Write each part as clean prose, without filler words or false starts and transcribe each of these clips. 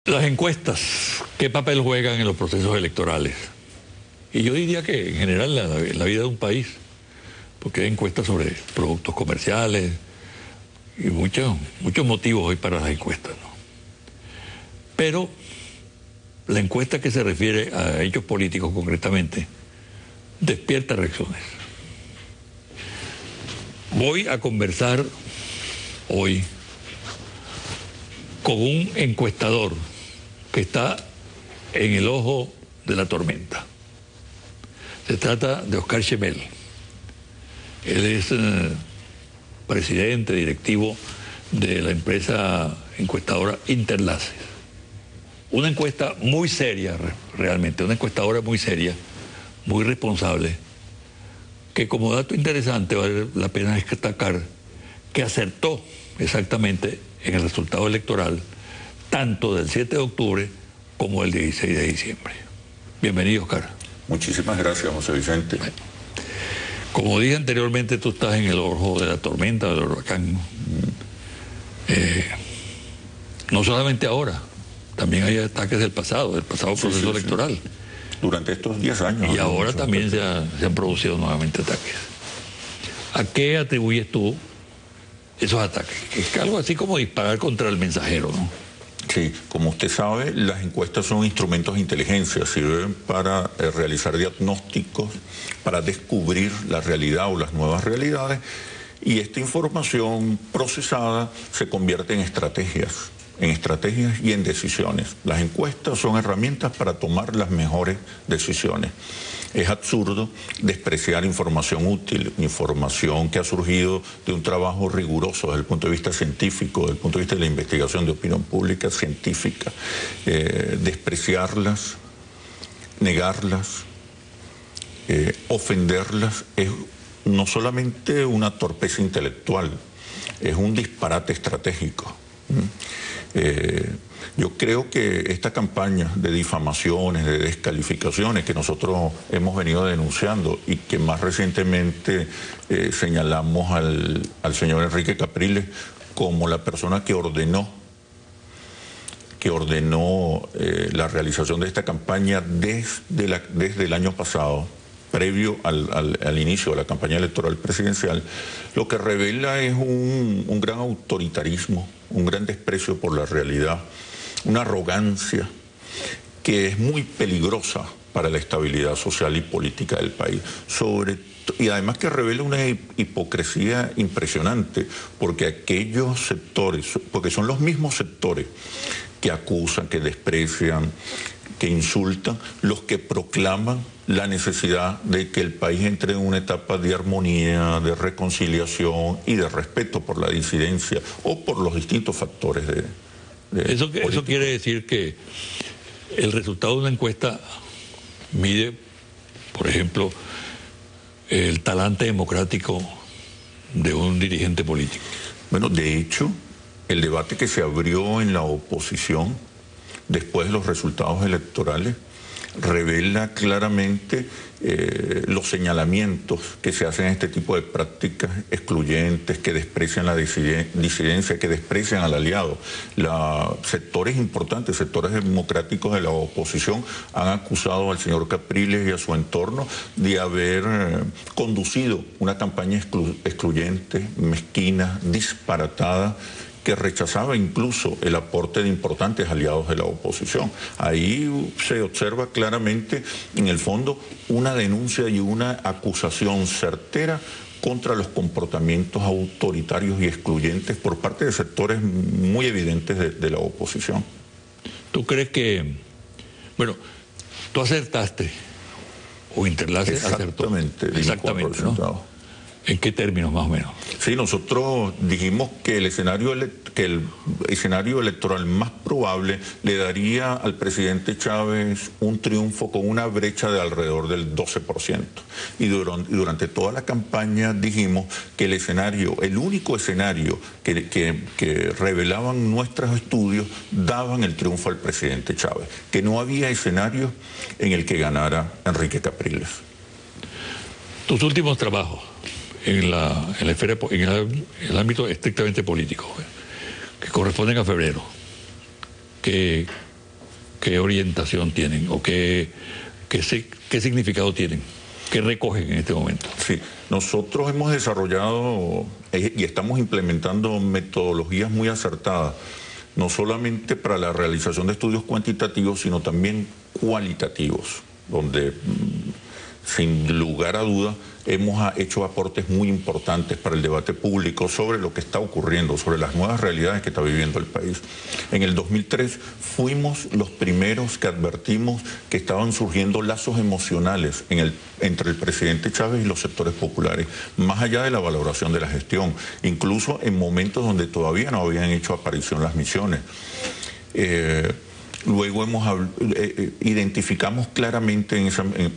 Las encuestas, ¿qué papel juegan en los procesos electorales? Y yo diría que en general en la vida de un país, porque hay encuestas sobre productos comerciales y muchos motivos hoy para las encuestas, ¿no? Pero la encuesta que se refiere a hechos políticos concretamente despierta reacciones. Voy a conversar hoy con un encuestador que está en el ojo de la tormenta. Se trata de Oscar Chemel. Él es presidente, directivo de la empresa encuestadora Interlaces. Una encuesta muy seria, realmente, una encuestadora muy seria, muy responsable, que como dato interesante vale la pena destacar que acertó exactamente en el resultado electoral, tanto del 7 de octubre como del 16 de diciembre. Bienvenido, Oscar. Muchísimas gracias, José Vicente. Bueno, como dije anteriormente, tú estás en el ojo de la tormenta, del huracán. No solamente ahora, también hay ataques del pasado proceso electoral. Durante estos 10 años. Y ahora también se han producido nuevamente ataques. ¿A qué atribuyes tú esos ataques? Es algo así como disparar contra el mensajero, ¿no? Sí, como usted sabe, las encuestas son instrumentos de inteligencia, sirven para realizar diagnósticos, para descubrir la realidad o las nuevas realidades, y esta información procesada se convierte en estrategias y en decisiones. Las encuestas son herramientas para tomar las mejores decisiones. Es absurdo despreciar información útil, información que ha surgido de un trabajo riguroso desde el punto de vista científico, desde el punto de vista de la investigación de opinión pública científica. Despreciarlas, negarlas, ofenderlas es no solamente una torpeza intelectual, es un disparate estratégico. Yo creo que esta campaña de difamaciones, de descalificaciones que nosotros hemos venido denunciando y que más recientemente señalamos al señor Enrique Capriles como la persona que ordenó la realización de esta campaña desde el año pasado, previo al inicio de la campaña electoral presidencial, lo que revela es un gran autoritarismo, un gran desprecio por la realidad, una arrogancia que es muy peligrosa para la estabilidad social y política del país. Y además que revela una hipocresía impresionante, porque aquellos sectores, porque son los mismos sectores que acusan, que desprecian, que insultan, los que proclaman la necesidad de que el país entre en una etapa de armonía, de reconciliación y de respeto por la disidencia o por los distintos factores de eso quiere decir que el resultado de una encuesta mide, por ejemplo, el talante democrático de un dirigente político. Bueno, de hecho, el debate que se abrió en la oposición después de los resultados electorales revela claramente los señalamientos que se hacen en este tipo de prácticas excluyentes, que desprecian la disidencia, que desprecian al aliado. Sectores importantes, sectores democráticos de la oposición han acusado al señor Capriles y a su entorno de haber conducido una campaña excluyente, mezquina, disparatada, que rechazaba incluso el aporte de importantes aliados de la oposición. Ahí se observa claramente, en el fondo, una denuncia y una acusación certera contra los comportamientos autoritarios y excluyentes por parte de sectores muy evidentes de la oposición. ¿Tú crees que, bueno, tú acertaste, o Interlaces acertó? Exactamente, ¿no? ¿En qué términos más o menos? Sí, nosotros dijimos que el escenario electoral más probable le daría al presidente Chávez un triunfo con una brecha de alrededor del 12%. Y durante toda la campaña dijimos que el único escenario que revelaban nuestros estudios daban el triunfo al presidente Chávez, que no había escenario en el que ganara Enrique Capriles. Tus últimos trabajos en el ámbito estrictamente político, que corresponden a febrero, que qué orientación tienen o qué significado tienen, qué recogen en este momento. Sí, nosotros hemos desarrollado y estamos implementando metodologías muy acertadas, no solamente para la realización de estudios cuantitativos, sino también cualitativos, donde sin lugar a dudas hemos hecho aportes muy importantes para el debate público sobre lo que está ocurriendo, sobre las nuevas realidades que está viviendo el país. En el 2003 fuimos los primeros que advertimos que estaban surgiendo lazos emocionales entre el presidente Chávez y los sectores populares, más allá de la valoración de la gestión, incluso en momentos donde todavía no habían hecho aparición las misiones. Luego identificamos claramente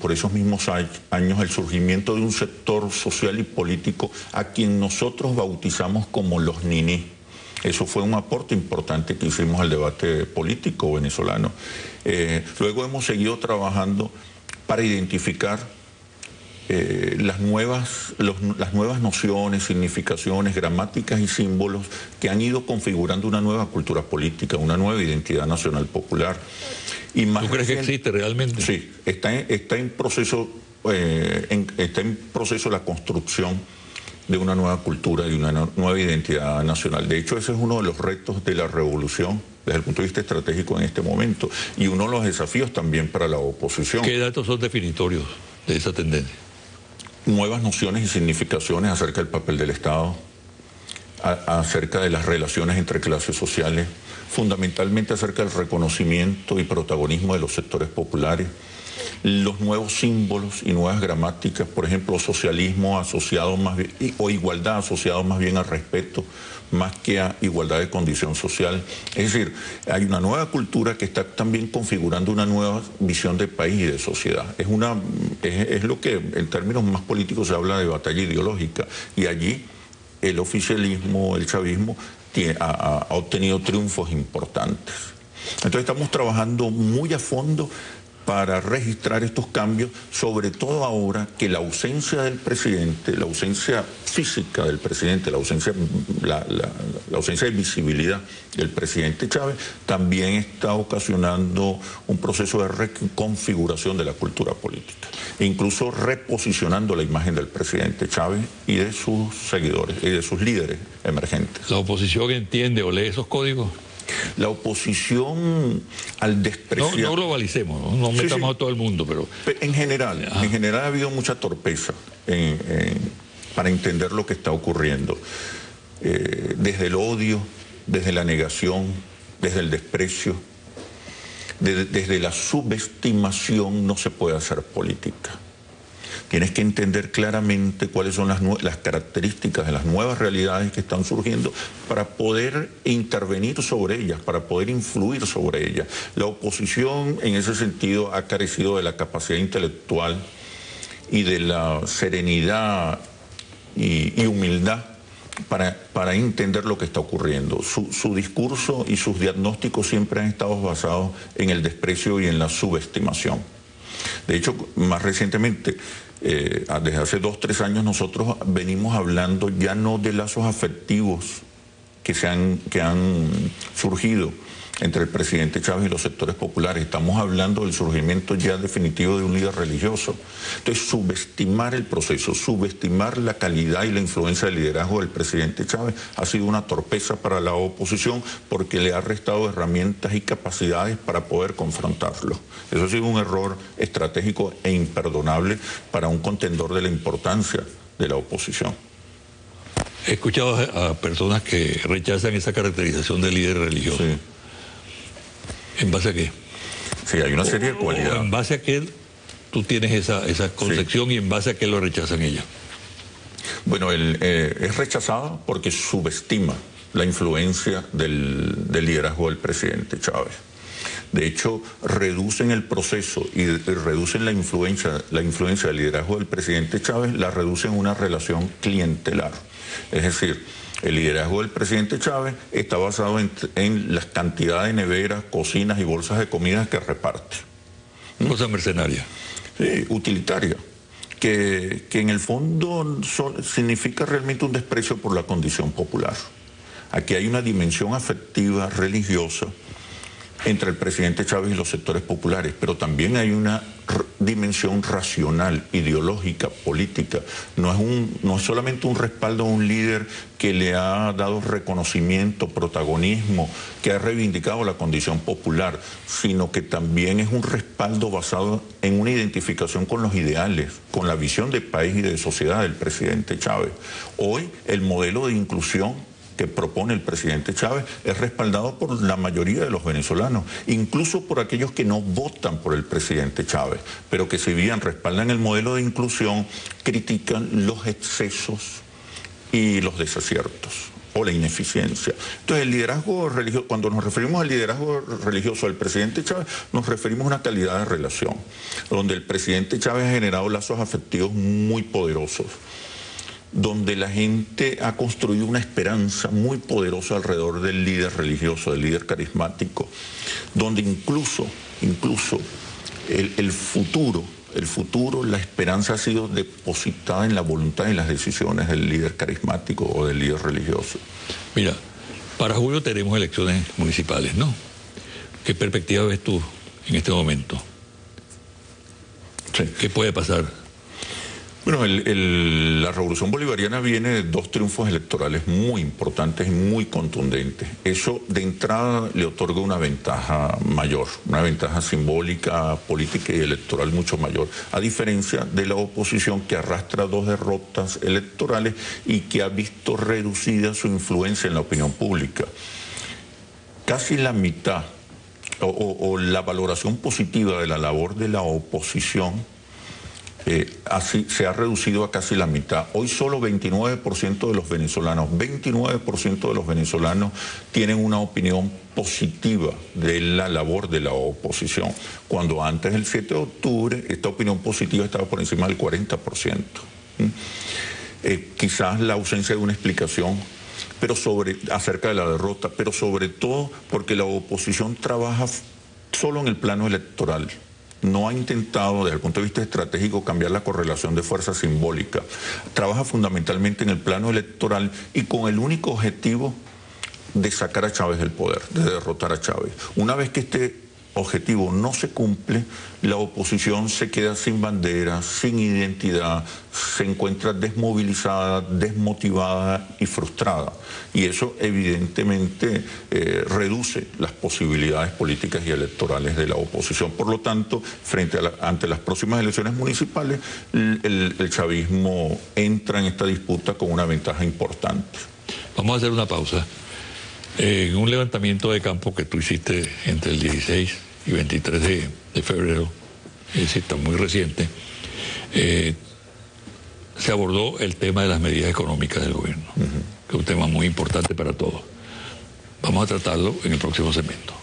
por esos mismos años el surgimiento de un sector social y político a quien nosotros bautizamos como los niní. Eso fue un aporte importante que hicimos al debate político venezolano. Luego hemos seguido trabajando para identificar las nuevas nociones, significaciones, gramáticas y símbolos que han ido configurando una nueva cultura política, una nueva identidad nacional popular. Y más ¿Tú crees que existe realmente? Sí, está en proceso la construcción de una nueva cultura y una nueva identidad nacional. De hecho, ese es uno de los retos de la revolución desde el punto de vista estratégico en este momento y uno de los desafíos también para la oposición. ¿Qué datos son definitorios de esa tendencia? Nuevas nociones y significaciones acerca del papel del Estado, acerca de las relaciones entre clases sociales, fundamentalmente acerca del reconocimiento y protagonismo de los sectores populares, los nuevos símbolos y nuevas gramáticas, por ejemplo, socialismo asociado más bien, o igualdad asociado más bien al respeto, más que a igualdad de condición social. Es decir, hay una nueva cultura que está también configurando una nueva visión de país y de sociedad. Es lo que en términos más políticos se habla de batalla ideológica, y allí el oficialismo, el chavismo, ha obtenido triunfos importantes. Entonces estamos trabajando muy a fondo para registrar estos cambios, sobre todo ahora que la ausencia del presidente, la ausencia física del presidente, la ausencia de visibilidad del presidente Chávez, también está ocasionando un proceso de reconfiguración de la cultura política, e incluso reposicionando la imagen del presidente Chávez y de sus seguidores y de sus líderes emergentes. ¿La oposición entiende o lee esos códigos? La oposición al despreciar... No globalicemos, no metamos a todo el mundo, pero... En general ha habido mucha torpeza para entender lo que está ocurriendo. Desde el odio, desde la negación, desde el desprecio, desde la subestimación no se puede hacer política. Tienes que entender claramente cuáles son las características de las nuevas realidades que están surgiendo para poder intervenir sobre ellas, para poder influir sobre ellas. La oposición en ese sentido ha carecido de la capacidad intelectual y de la serenidad y humildad para entender lo que está ocurriendo. Su discurso y sus diagnósticos siempre han estado basados en el desprecio y en la subestimación. De hecho, más recientemente, desde hace 2 o 3 años nosotros venimos hablando ya no de lazos afectivos que han surgido entre el presidente Chávez y los sectores populares. Estamos hablando del surgimiento ya definitivo de un líder religioso. Entonces, subestimar el proceso, subestimar la calidad y la influencia del liderazgo del presidente Chávez ha sido una torpeza para la oposición porque le ha restado herramientas y capacidades para poder confrontarlo. Eso ha sido un error estratégico e imperdonable para un contendor de la importancia de la oposición. He escuchado a personas que rechazan esa caracterización de líder religioso. Sí. ¿En base a qué? Sí, hay una serie de cualidades. ¿En base a qué tú tienes esa concepción y en base a qué lo rechazan ellos? Bueno, es rechazada porque subestima la influencia del liderazgo del presidente Chávez. De hecho, reducen el proceso y reducen la influencia del liderazgo del presidente Chávez, la reducen a una relación clientelar. Es decir, el liderazgo del presidente Chávez está basado en las cantidades de neveras, cocinas y bolsas de comida que reparte. Cosa mercenaria. Sí, utilitaria. Que en el fondo significa realmente un desprecio por la condición popular. Aquí hay una dimensión afectiva, religiosa, entre el presidente Chávez y los sectores populares, pero también hay una dimensión racional, ideológica, política. No es solamente un respaldo a un líder que le ha dado reconocimiento, protagonismo, que ha reivindicado la condición popular, sino que también es un respaldo basado en una identificación con los ideales, con la visión de país y de sociedad del presidente Chávez. Hoy el modelo de inclusión que propone el presidente Chávez es respaldado por la mayoría de los venezolanos, incluso por aquellos que no votan por el presidente Chávez, pero que si bien respaldan el modelo de inclusión, critican los excesos y los desaciertos o la ineficiencia. Entonces el liderazgo religioso, cuando nos referimos al liderazgo religioso del presidente Chávez, nos referimos a una calidad de relación, donde el presidente Chávez ha generado lazos afectivos muy poderosos, donde la gente ha construido una esperanza muy poderosa alrededor del líder religioso, del líder carismático, donde incluso el futuro, la esperanza ha sido depositada en la voluntad y las decisiones del líder carismático o del líder religioso. Mira, para julio tenemos elecciones municipales, ¿no? ¿Qué perspectiva ves tú en este momento? Sí. ¿Qué puede pasar? Bueno, la revolución bolivariana viene de dos triunfos electorales muy importantes y muy contundentes. Eso de entrada le otorga una ventaja mayor, una ventaja simbólica, política y electoral mucho mayor, a diferencia de la oposición que arrastra dos derrotas electorales y que ha visto reducida su influencia en la opinión pública. Casi la mitad o la valoración positiva de la labor de la oposición así se ha reducido a casi la mitad. Hoy solo 29% de los venezolanos tienen una opinión positiva de la labor de la oposición, cuando antes del 7 de octubre esta opinión positiva estaba por encima del 40%. Quizás la ausencia de una explicación acerca de la derrota, pero sobre todo porque la oposición trabaja solo en el plano electoral. No ha intentado, desde el punto de vista estratégico, cambiar la correlación de fuerza simbólica. Trabaja fundamentalmente en el plano electoral y con el único objetivo de sacar a Chávez del poder, de derrotar a Chávez. Una vez que este objetivo no se cumple, la oposición se queda sin bandera, sin identidad, se encuentra desmovilizada, desmotivada y frustrada. Y eso evidentemente reduce las posibilidades políticas y electorales de la oposición. Por lo tanto, ante las próximas elecciones municipales, el chavismo entra en esta disputa con una ventaja importante. Vamos a hacer una pausa. En un levantamiento de campo que tú hiciste entre el 16 y 23 de febrero, es decir, está muy reciente, se abordó el tema de las medidas económicas del gobierno, que es un tema muy importante para todos. Vamos a tratarlo en el próximo segmento.